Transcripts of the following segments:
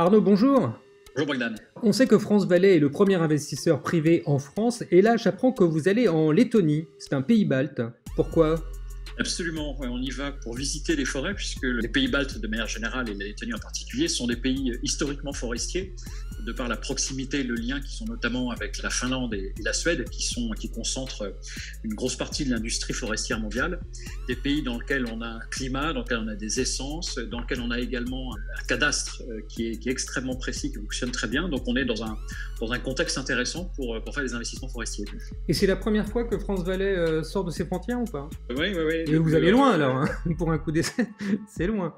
Arnaud, bonjour. Bonjour Bogdan. On sait que France Valais est le premier investisseur privé en France, et là j'apprends que vous allez en Lettonie, c'est un pays balte. Pourquoi ? Absolument, ouais, on y va pour visiter les forêts, puisque les pays baltes de manière générale et la Lettonie en particulier sont des pays historiquement forestiers, de par la proximité et le lien qui sont notamment avec la Finlande et la Suède, qui concentrent une grosse partie de l'industrie forestière mondiale. Des pays dans lesquels on a un climat, dans lesquels on a des essences, dans lesquels on a également un cadastre qui est extrêmement précis, qui fonctionne très bien. Donc on est dans un contexte intéressant pour faire des investissements forestiers. Et c'est la première fois que France Valais sort de ses frontières ou pas ? Oui. Et vous allez loin alors, hein, pour un coup d'essai, c'est loin.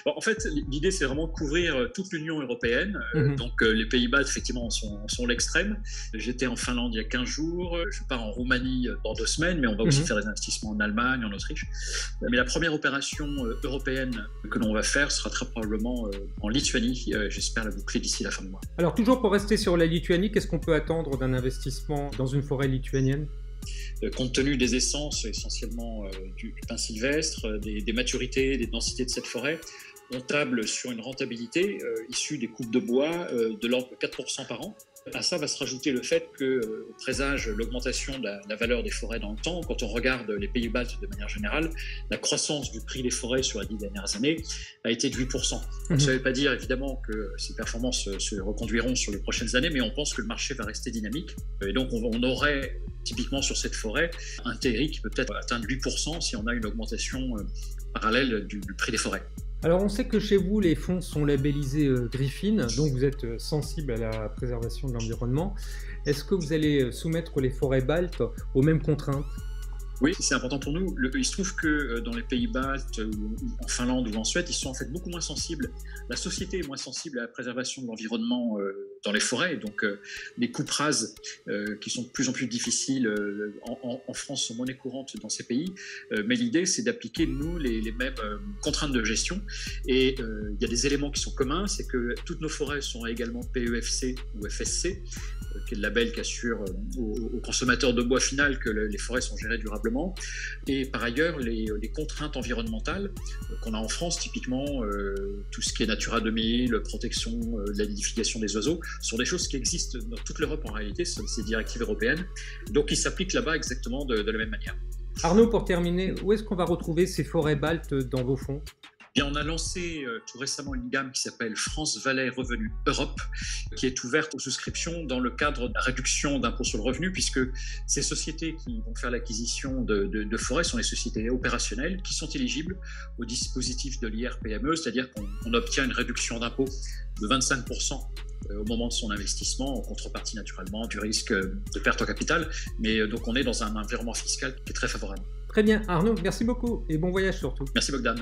Bon, en fait, l'idée c'est vraiment de couvrir toute l'Union européenne. Donc les pays baltes effectivement sont l'extrême. J'étais en Finlande il y a 15 jours, je pars en Roumanie dans 2 semaines, mais on va aussi faire des investissements en Allemagne, en Autriche. Mais la première opération européenne que l'on va faire sera très probablement en Lituanie. J'espère la boucler d'ici la fin du mois. Alors toujours pour rester sur la Lituanie, qu'est-ce qu'on peut attendre d'un investissement dans une forêt lituanienne ? Compte tenu des essences, essentiellement du pin sylvestre, des maturités, des densités de cette forêt, on table sur une rentabilité issue des coupes de bois de l'ordre de 4% par an. À ça va se rajouter le fait que présage l'augmentation de la valeur des forêts dans le temps. Quand on regarde les pays baltes de manière générale, la croissance du prix des forêts sur les 10 dernières années a été de 8%. Ça ne veut pas dire évidemment que ces performances se reconduiront sur les prochaines années, mais on pense que le marché va rester dynamique. Et donc on aurait typiquement sur cette forêt un TRI qui peut peut-être atteindre 8% si on a une augmentation parallèle du prix des forêts. Alors on sait que chez vous les fonds sont labellisés Griffin, donc vous êtes sensible à la préservation de l'environnement. Est-ce que vous allez soumettre les forêts baltes aux mêmes contraintes ? Oui, c'est important pour nous. Il se trouve que dans les pays baltes, en Finlande ou en Suède, ils sont en fait beaucoup moins sensibles. La société est moins sensible à la préservation de l'environnement dans les forêts. Donc les coupes rases qui sont de plus en plus difficiles en France sont monnaie courante dans ces pays. Mais l'idée, c'est d'appliquer, nous, les mêmes contraintes de gestion. Et il y a des éléments qui sont communs. C'est que toutes nos forêts sont également PEFC ou FSC, qui est le label qui assure aux consommateurs de bois final que les forêts sont gérées durablement. Et par ailleurs, les contraintes environnementales qu'on a en France, typiquement tout ce qui est Natura 2000, protection de la nidification des oiseaux, sont des choses qui existent dans toute l'Europe en réalité, ce sont ces directives européennes. Donc ils s'appliquent là-bas exactement de la même manière. Arnaud, pour terminer, où est-ce qu'on va retrouver ces forêts baltes dans vos fonds ? Bien, on a lancé tout récemment une gamme qui s'appelle France Valais Revenu Europe, qui est ouverte aux souscriptions dans le cadre de la réduction d'impôt sur le revenu, puisque ces sociétés qui vont faire l'acquisition de forêts sont les sociétés opérationnelles qui sont éligibles au dispositif de l'IR-PME, c'est-à-dire qu'on obtient une réduction d'impôt de 25% au moment de son investissement, en contrepartie naturellement du risque de perte en capital. Mais donc on est dans un environnement fiscal qui est très favorable. Très bien, Arnaud, merci beaucoup et bon voyage surtout. Merci Bogdan.